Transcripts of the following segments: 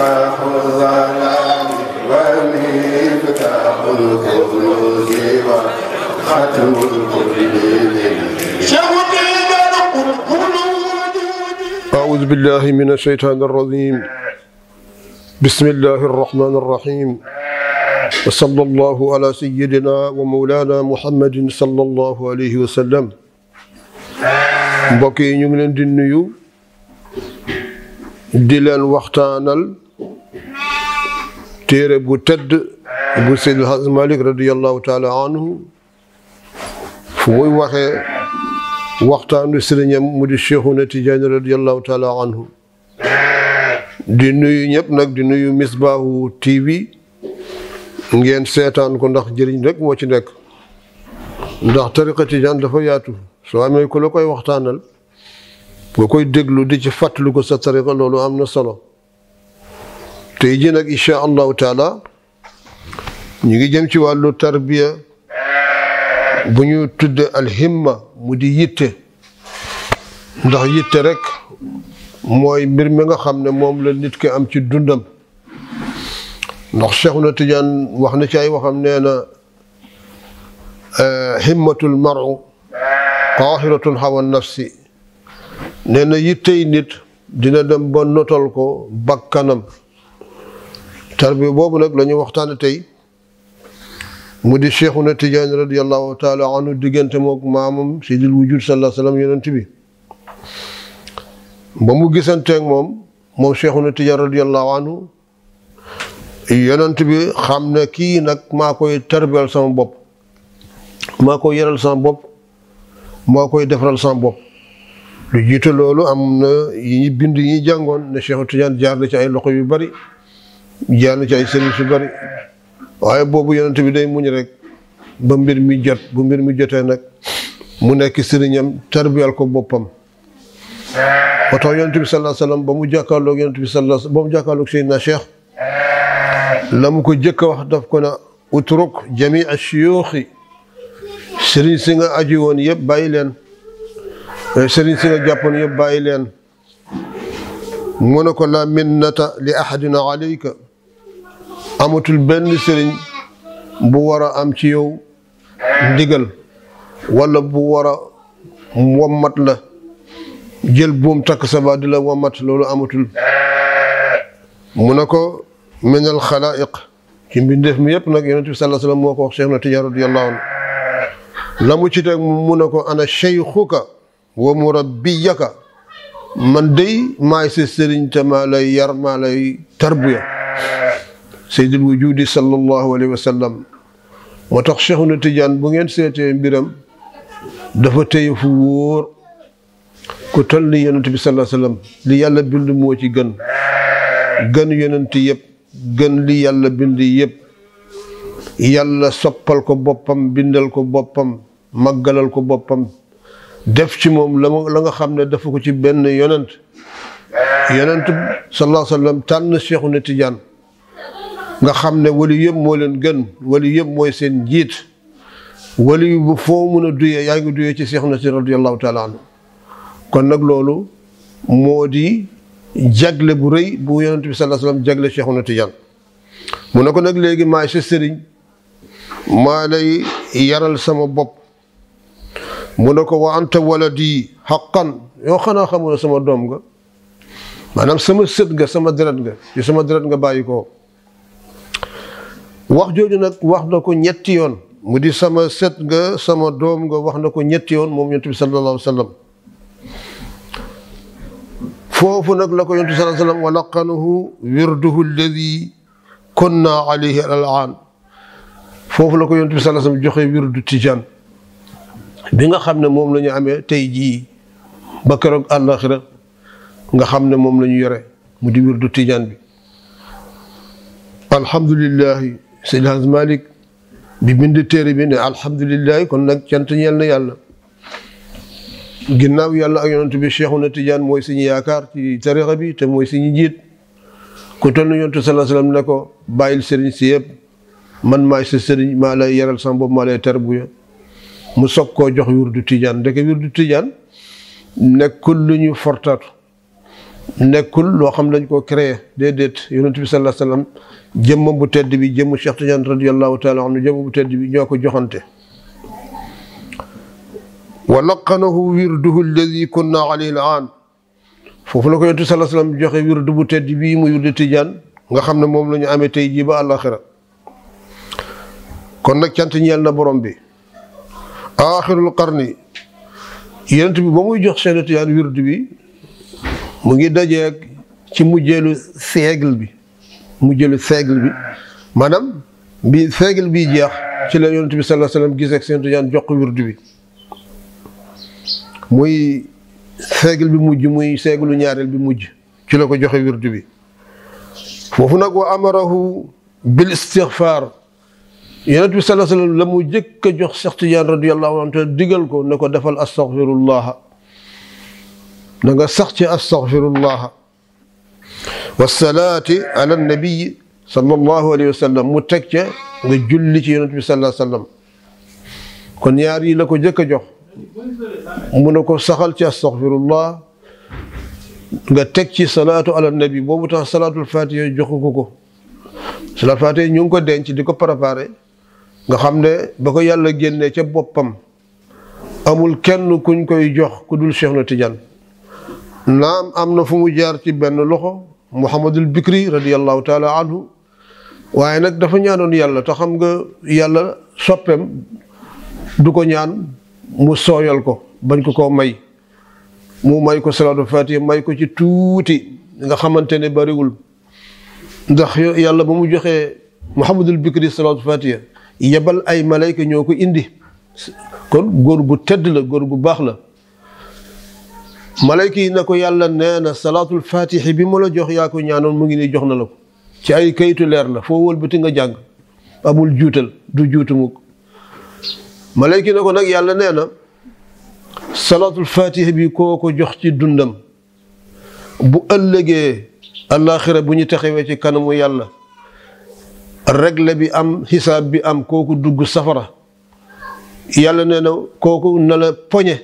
مصباح الظلام ومفتاح الكنوز وختم الكل أعوذ بالله من الشيطان الرجيم بسم الله الرحمن الرحيم وصلى الله على سيدنا ومولانا محمد صلى الله عليه وسلم mbokk yi ñu ngi leen di nuyu di leen waxtaanal téere bu tedd bu Seydi El Hadji Malick radiyallahu taala anhu fu muy waxee waxtaanu sëriñam mu di Cheikhuna Tijaani radiyallahu taala anhu di nuyu ñëpp nag di nuyu Misbaahu TV ngeen seetaan ko ndax jëriñ rek moo ci nekk ndax tariqa Tijaan dafa yaatu soo amee ku la koy waxtaanal nga koy déglu di ci fàttali ko sa tariqa loolu am na solo tey jii nag incha allahu taala ñu ngi jëm ci wàllu tarbiya bu ñu tudde alhimma mu di yitte ndax yitte rek mooy mbir mi nga xam ne moom la nit ki am ci dundam ndax Cheikhuna Tijaan wax na ci ay waxam nee na himmatul maru qaahiratun hawa nafsi nee na yittey nit dina dem ba notal ko bakkanam tarbiya boobu nag la ñu waxtaane tey mu di Cheikhuna Tijaani radiyallahu taala anhu diggante mook maamam Seydil Wujud sallallahu alayhi wa sallam yonent bi ba mu gisanteeg moom Cheikhuna Tijaani radiyallahu anhu yonent bi xam ne kii nag maa koy tarbiyal sama bopp maa koy yaral sama bopp maa koy defaral sama bopp lu jiite loolu am na yi ñu bind yi ñu jàngoon ne Cheikhuna Tijaani jaar na ci ay loxo yu bari jaar na ci ay sëriñ yu bari waaye boobu yonent bi day muñ rek ba mbir mi jot bu mbir mi jotee nag mu nekk sëriñam tarbiyal ko boppam moo tax yonent bi sallallahu alayhi wasallam ba mu jàkkaarloog yonent bi ba mu jàkkaarloog Seydina Cheikh la mu ko jëkk a wax daf ko na utruk jami a shuyuuxi sëriñ si nga aji woon yëpp bàyyi leen sëriñ si nga jàppoon yëpp bàyyi leen mu ne ko la minnata li ahadin alayka amatul benn sëriñ bu war a am ci yow ndigal wala bu war a wommat la jël buum takk sa ba di la wommat loolu amatul mu ne ko minal xalaa'iq ci mbindeef mi yëpp nag yonent bi sallallahu alayhi wa sallam moo ko wax Cheikhuna Tijaani radiyallahu anhu la mu ci teg mu ne ko ana cheikhuka wa murabbiyaka man day maay sa sëriñ te maa lay yar maa lay tarbiya Seydil Wujudi sallallahu alayhi wa sallam moo tax Cheikhuna Tidiane bu ngeen seetee mbiram dafa téye fu wóor ku toll ni yonent bi sallallahu alayhi wa sallam li yàlla bind moo ci gën yonent yëpp gën li yàlla bind yëpp yàlla soppal ko boppam bindal ko boppam màggalal ko boppam def ci moom la nga xam ne dafa ko ci benn yonent sallallahu alayhi wa sallam tànn Cheikhuna Tidiane nga xam ne wali yëpp moo leen gën wali yëpp mooy seen jiit wali bu foo mun a duyee yaa ngi duyee ci Cheikhuna si radiyallahu taala anhu kon nag loolu moo di jagle bu rëy bu yonent bi sallallahu alayhi wasallam jagle Cheikhuna Tidiane mu ne ko nag léegi maay sa sëriñ maa lay yaral sama bopp mu ne ko wa anta waladi haqqan yoo xanaa xamul sama doom nga maanaam sama sët nga sama deret nga ci sama deret nga bàyyi ko wax jooju nag wax na ko ñetti yoon mu di sama sët nga sama doom nga wax na ko ñetti yoon moom yonent bi sallallahu alayhi wa sallam foofu nag la ko yonent bi sallallahu alayhi wa sallam wa laqanahu wirduhu alladi kunna alayhi al-aan foofu la ko yonent bi sallallahu alayhi wa sallam joxe wirdu Tijaan bi nga xam ne moom la ñu amee tey jii ba keroog àllaaxira nga xam ne moom la ñu yore mu di wirdu Tijaan bi alhamdulillahi Seydi El Hadji Malick bi bind téere bi ne alhamdulillahi kon nag cant ñeel na yàlla ginnaaw yàlla ak yonent bi Cheikhuna Tidiane mooy suñu yaakaar ci tarixa bi te mooy suñu njiit ku toll na yonent sallallahu alayhi wasallam ne ko bàyyil sëriñ si yëpp man maay sa sëriñ maa lay yaral sama bopp maa lay tarbiya mu soog koo jox wirdu Tidiane ndeke wirdu Tidiane nekkul lu ñu fortaatu nekkul loo xam dañ koo créé déedéet yonent bi sallallahu alayhi wasallam jëmmam bu tedd bi jëmmu Cheikh Tidiane radiyallahu taala anhu jëmm bu tedd bi ñoo ko joxante wa laqanahu wirduhu alladi kunna alayhi al-aan foofu la ko yonent bi sallallahu alayhi wasallam joxe wirdu bu tedd bii mu wirdu Tidiane nga xam ne moom la ñu amee tey jii ba àllaaxira kon nag cant ñeel na borom bi aaxirul qarni yonent bi ba muy jox Cheikh Tidiane wirdu bi mu ngi dajeeg ci mujjeelu siècle bi maanaam bi siècle bi jeex ci la yonent bi sallallahu alayhi wasallam gisee ak Cheikh Tidiane jox ko wirdu bi muy siècle bi mujj muy siècle ñaareel bi mujj ci la ko joxe wirdu bi foofu nag wa amarahu bil istighfar yonent bi sallallahu alayhi wasallam la mu jëkk a jox Cheikh Tidiane radiyallahu anhu digal ko ne ko defal astaghfirullah da nga sax ci astaghfirullah wasalaati ala nabii sallallahu alayhi wa sallam mu teg ca nga julli ci yonent bi sallallahu alayhi wa sallam kon ñaar yi la ko jëkk a jox mu ne ko saxal ci astaghfirullah nga teg ci salaatu ala nabi boobu tax salaatul fatiha joxu ko salaatul fatiha ñu ngi ko denc di ko préparé nga xam ne ba ko yàlla génnee ca boppam amul kenn kuñ koy jox ku dul Cheikh na Tidiane naam am na fu mu jaar ci benn loxo Muhammadul Bikri radiyallahu taala anhu waaye nag dafa ñaanoon yàlla te xam nga yàlla soppeem du ko ñaan mu sooyal ko bañ ko koo may mu may ko salaatul fatiha may ko ci tuuti nga xamante ne bariwul ndax yàlla ba mu joxee Muhammadul Bikri salaatul fatiha yebal ay malayka ñoo ko indi kon góor gu tedd la góor gu baax la malayka yi na ko yàlla nee na salaatul fatihi bi ma la jox yaa ko ñaanoon mu ngi nii jox na la ko ci ay kayitu leer la foo wëlbati nga jàng amul juutal du juutu mukk malayka yi na ko nag yàlla nee na salaatul fatihi bi koo ko jox ci dundam bu ëllëgee àllaaxira bu ñu taxawee ci kanamu yàlla regle bi am xisaab bi am kooku dugg safara yàlla nee na kooku na la poñe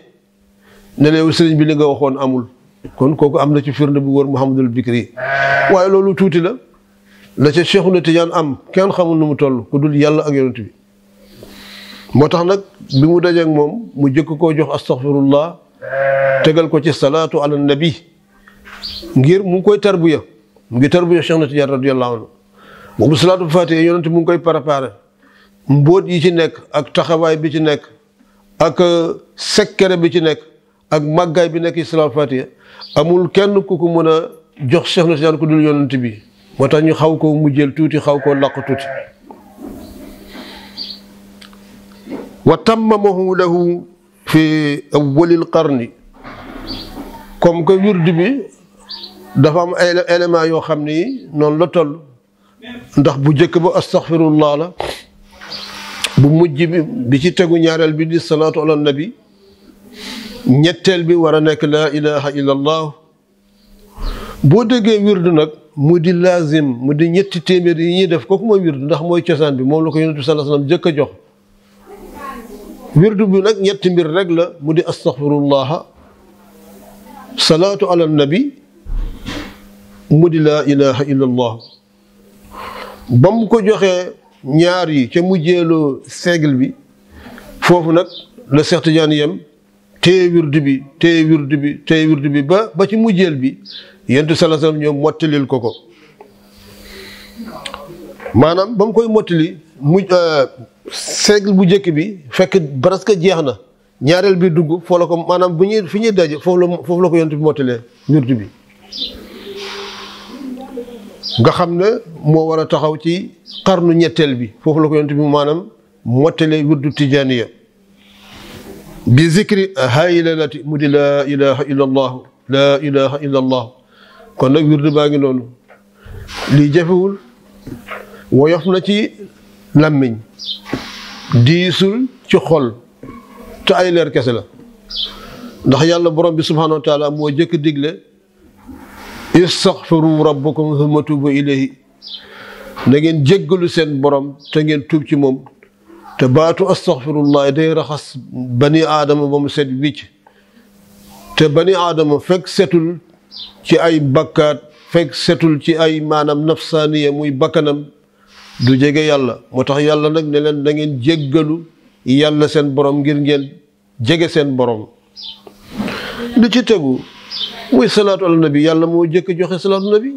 ne la yow sëriñ bi li nga waxoon amul kon kooku am na ci firnde bu wër Muhammadul Bikri waaye loolu tuuti la ca Cheikh Tidiane am kenn xamul nu mu toll ku dul yàlla ak yonent bi moo tax nag bi mu dajeek moom mu jëkk koo jox astaghfirullah tegal ko ci salaatu ala nabi ngir mu ngi koy tarbiya mu ngi tarbiya Cheikh Tidiane radiyallahu anhu boobu salaatu fatiha yonent mu ngi koy préparé mbóot yi ci nekk ak taxawaay bi ci nekk ak sekkere bi ci nekk ak màggaay bi nekk ci salaatu fatiha amul kenn ku ko mën a jox Cheikh Tidiane ku dul yonent bi moo tax ñu xaw koo mujjeel tuuti xaw koo laq tuuti wa tammamahu lahu fi awwalil qarni comme que wird bi dafa am ay éléments yoo xam ni noonu la toll ndax bu njëkk ba astaghfirullah la bu mujj bi ci tegu ñaareel bi di salaatu ala nabi ñetteel bi war a nekk laa ilaha illa allah boo déggee wird nag mu di laazim mu di ñetti téeméer yi ñuy def kooku mooy wird ndax mooy cosaan bi moom la ko yonent bi sallallahu alayhi wasallam jëkk a jox wird bi nag ñetti mbir rek la mu di astaghfirullah salaatu ala nabi mu di laa ilaha illa allah ba mu ko joxee ñaar yi ca mujjeelu siècle bi foofu nag la Cheikh Tidiane yem téye wird bi ba ci mujjeel bi yonent bi sallallahu alayhi wasallam ñoom mottalil ko maanaam ba mu koy mottali siècle bu njëkk bi fekk presque jeex na ñaareel bi dugg foo la ko maanaam fi ñuy daje foofu la ko yonent bi mottalee wird bi nga xam ne moo war a taxaw ci xarnu ñetteel bi foofu la ko yonent bi maanaam mottalee wirdu tijaaniya bi zikri haylalati mu di laa ilaha illa allah laa ilaha illa allah kon nag wirdu baa ngi noonu lii jafewul woyof na ci làmmiñ diisul ci xol te ay leer kese la ndax yàlla borom bi subhanahu wa taala moo jëkk digle istaghfiru rabbakum thumma tuubu ilayhi na ngeen jéggalu seen borom te ngeen tuub ci moom te baatu astaghfirullah day raxas bani aadama ba mu set wicc te bani aadama fekk setul ci ay bakkaat fekk setul ci ay maanaam nafsaaniya muy bakkanam du jege yàlla. moo tax yàlla nag ne leen da ngeen jéggalu yàlla seen borom ngir ngeen jege seen borom. lu ci tegu muy salaatu ala nabi. yàlla moo jëkk joxe salaatu nabi.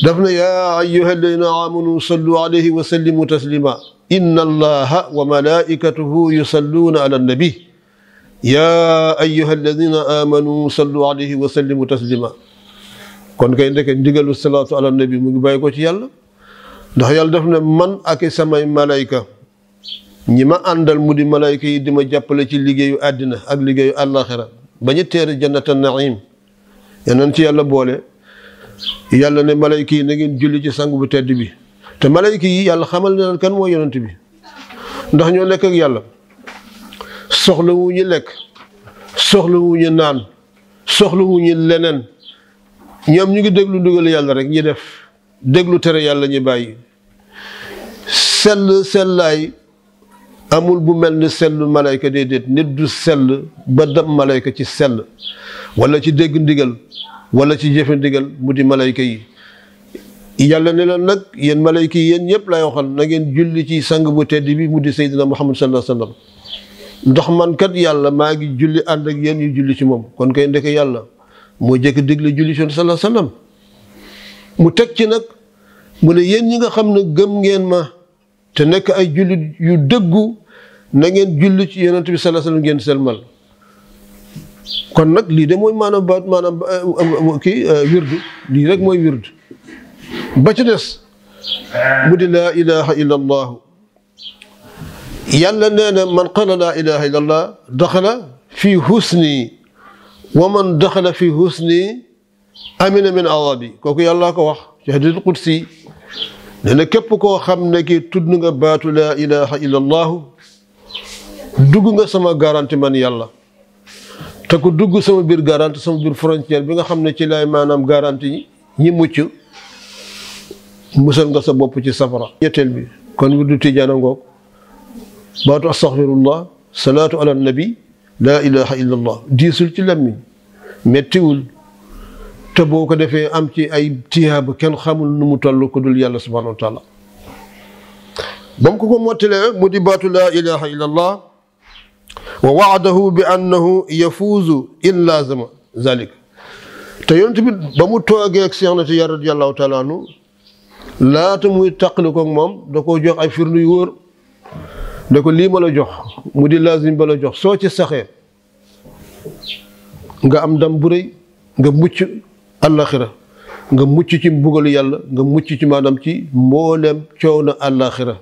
daf na yaa ayyuha alladina amanu sallu alayhi wa sallimu taslima inna allaha wa malaikatahu yusalluuna ala nabi yaa ayyuha alladina amanu sallu alayhi wa sallimu taslima. kon kay ndeke ndigalu salaatu ala nabi mu ngi bàyyi ko ci yàlla. ndax yàlla daf ne man ak samay malayka ñi ma àndal mu di malayka yi di ma jàppale ci liggéeyu àddina ak liggéeyu àllaaxira ba ñu teere jannata naim yeneen ci yàlla boole. yàlla ne malayka yi na ngeen julli ci sang bu tedd bi. te malayka yi yàlla xamal ne leen kan mooy yonent bi. ndax ñoo nekk ak yàlla soxla wu ñu lekk soxla wu ñu naan soxla wu ñu leneen ñoom ñu ngi déglu ndigal yàlla rek ñi def déglu tere yàlla ñu bàyyi. sellaay amul bu mel ni sellu malayka déedéet. nit du sell ba dam malayka ci sell wala ci dégg ndigal wala ci jëfe ndigal mu di malayka yi. yàlla ne leen nag yéen malayka yi yéen ñëpp lay waxal na ngeen julli ci sang bu tedd bi mu di Seydina Muhammad sallallahu alayhi wa sallam. ndax man kat yàlla maa ngi julli ànd ak yéen yu julli ci moom. kon kay ndeke yàlla moo jëkk digle julli ci sallallahu alayhi wa sallam. mu teg ci nag mu ne yéen ñi nga xam ne gëm ngeen ma te nekk ay jullit yu dëggu na ngeen julli ci yonent bi sallallahu alayhi wa sallam ngeen selmal. kon nag lii de mooy maanaam wirdu lii rek mooy wirdu ba ci des mu di laa ilaha illa allahu. yàlla nee na man qala laa ilaha illa allah daxala fi husni wa man daxala fi husni amina min azabi. kooku yàlla ko wax ci hadiisul qudsi nee na képp koo xam ne kii tudd nga baatu laa ilaha illa allahu dugg nga sama garanti man yàlla. te ku dugg sama biir garanti sama biir frontière bi nga xam ne ci lay maanaam garanti ñi mucc musal nga sa bopp ci safara. ñetteel bi kon wirdu tijaana ngoog baatu astaghfirullah salaatu ala nabi laa ilaha illa allah diisul ci lammiñ mettiwul te boo ko defee am ci ay tiyaaba kenn xamul nu mu toll ko dul yàlla subhanahu wa taala. ba mu ko mottilee mu di baatu laa ilaha illa allah wa waadahu bi annahu yafuuzu in laazama zalik. te yonent bi ba mu toogee ak Seex na Tijaan radiyallahu taala anhu laata muy taqali ko moom da koo jox ay firndu yu wóor. da ko lii ma la jox mu di laazim ba la jox soo ci saxee nga am ndam bu rëy nga mucc àllaaxira nga mucc ci mbugalu yàlla nga mucc ci maanaam ci mbooleem coow na àllaaxira.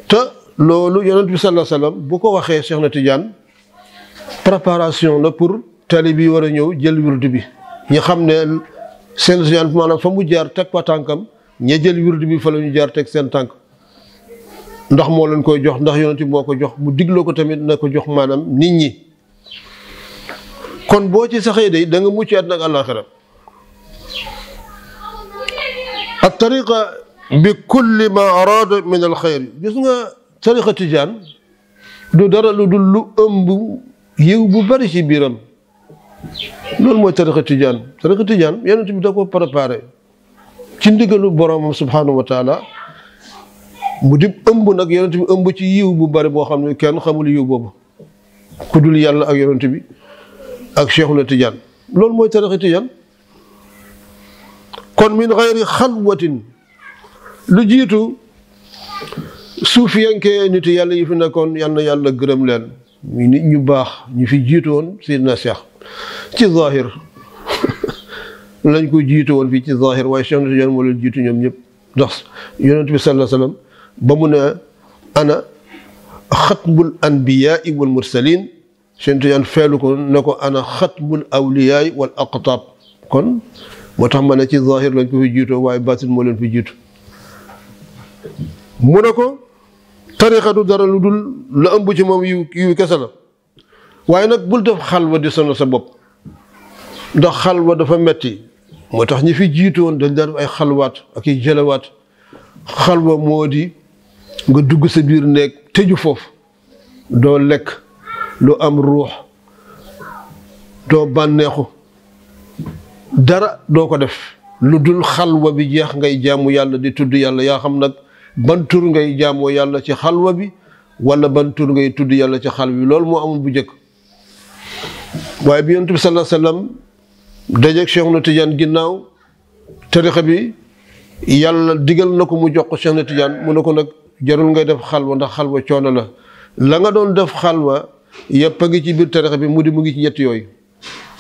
te loolu yonent bi sallallahu alayhi wa sallam bu ko waxee Cheikh na Tidiane préparation la pour taalibe bi war a ñëw jël wirdu bi. ñi xam ne seen Tijaan maanaam fa mu jaar teg fa tànkam ña jël wirdu bi fa la ñu jaar teg seen tànk. ndax moo leen koy jox ndax yonent bi moo ko jox mu digloo ko tamit na ko jox maanaam nit ñi. kon boo ci saxee day da nga mucc àddina ak àllaaxira. ak tariqa bi kulli ma arada min al xayr. gis nga tariqa tijaan du dara lu dul lu ëmb yiw bu bari ci biiram. loolu mooy tariqa tijaan. tariqa tijaan yonent bi da ko préparé ci ndigalu boromam subhanahu wa taala. mu di ëmb nag yonent bi ëmb ci yiw bu bari boo xam ne kenn xamul yiw boobu ku dul yàlla ak yonent bi ak Cheikhuna Tijaan. loolu mooy tariqa tijaan. kon min xayri xalwatin lu jiitu suufiyanke nit yàlla yi fi nekkoon yal na yàlla gërëm leen muy nit ñu baax ñu fi jiitu woon Seydina Cheikh ci zahir lañ ko jiitu woon fii ci zahir waaye Cheikhuna Tijaan moo leen jiitu ñoom ñëpp. ndax yonent bi sallallahu alayhi wa sallam ba mu ne ana xatmul anbiyaai wal mursalin Cheikh Tijaan feelu ko ne ko ana xatmul awliyaai wal aqtaab. kon moo tax ma ne ci zahir lañ ko fi jiitoo waaye baatin moo leen fi jiitu. mu ne ko tariqa du dara lu dul la ëmb ci moom yu kese la waaye nag bul def xalwa di sonal sa bopp ndax xalwa dafa metti. moo tax ñi fi jiitu woon dañ daan def ay xalwaat ak i jëlawaat. xalwa moo di nga dugg sa biir néeg tëju foofu doo lekk lu am ruux doo bànneexu dara doo ko def lu dul xalwa bi jeex ngay jaamu yàlla di tudd yàlla yaa xam nag ban tur ngay jaamoo yàlla ci xalwa bi wala ban tur ngay tudd yàlla ci xalwa bi loolu moo amul bu njëkk waaye bi yonent bi sallallahu alayhi wasallam dajeeg Cheikh na Tidiane ginnaaw tarixa bi yàlla digal na ko mu jox ko Cheikh na Tidiane mu ne ko nag jarul ngay def xalwa ndax xalwa coono la nga doon def xalwa yëpp a ngi ci biir tarixa bi mu ngi ci ñett yooyu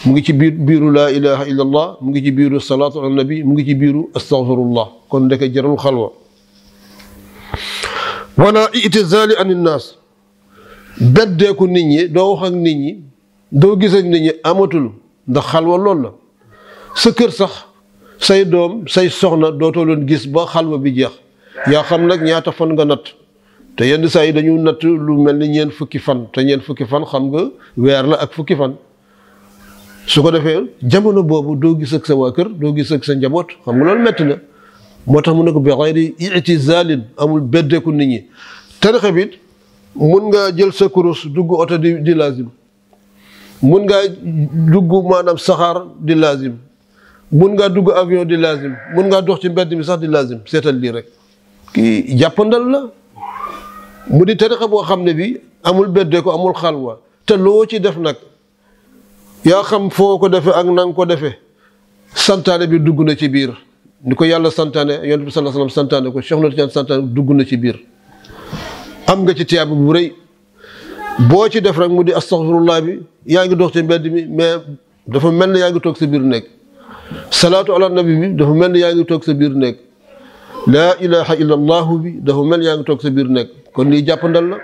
mu ngi ci biiru laa ilaha illa allah mu ngi ci biiru salaatu ala nabi mu ngi ci biiru astaghfirullah kon ndeke jarul xalwa wala itizali an innaas beddeeku nit ñi doo wax ak nit ñi doo gis ak nit ñi amatul ndax xalwa loolu la sa kër sax say doom say soxna dootoo leen gis ba xalwa bi jeex yaa xam nag ñaata fan nga natt te yenn saa yi dañu natt lu mel ni ñeent fukki fan te ñeent fukki fan xam nga weer la ak fukki fan su ko defee jamono boobu doo gis ak sa waa kër doo gis ak sa njaboot xam nga loolu metti na moo tax mu ne ko bi xayri i'tizaalin amul beddeeku nit ñi tarixa bi mun ngaa jël sa kurus dugg oto di lazim mun ngaa dugg maanaam saxaar di lazim mun ngaa dugg avion di lazim mun ngaa dox ci mbedd mi sax di lazim seetal lii rek kii jàppandal la mu di tarixa boo xam ne bi amul beddeeku amul xalwa te loo ci def nag yaa xam foo ko defee ak nanga ko defee santaane bi dugg na ci biir ni ko yàlla santaane yonent bi sallallahu alayhi wasallam santaane ko Cheikh na Tidiane santaane dugg na ci biir am nga ci tiyaaba bu rëy boo ci def rek mu di astaghfirullah bi yaa ngi dox ci mbedd mi mais dafa mel ni yaa ngi toog sa biir nekk salaatu ala nabi bi dafa mel ni yaa ngi toog sa biir nekk laa ilaha illa allahu bi dafa mel ni yaa ngi toog sa biir nekk kon lii jàppandal la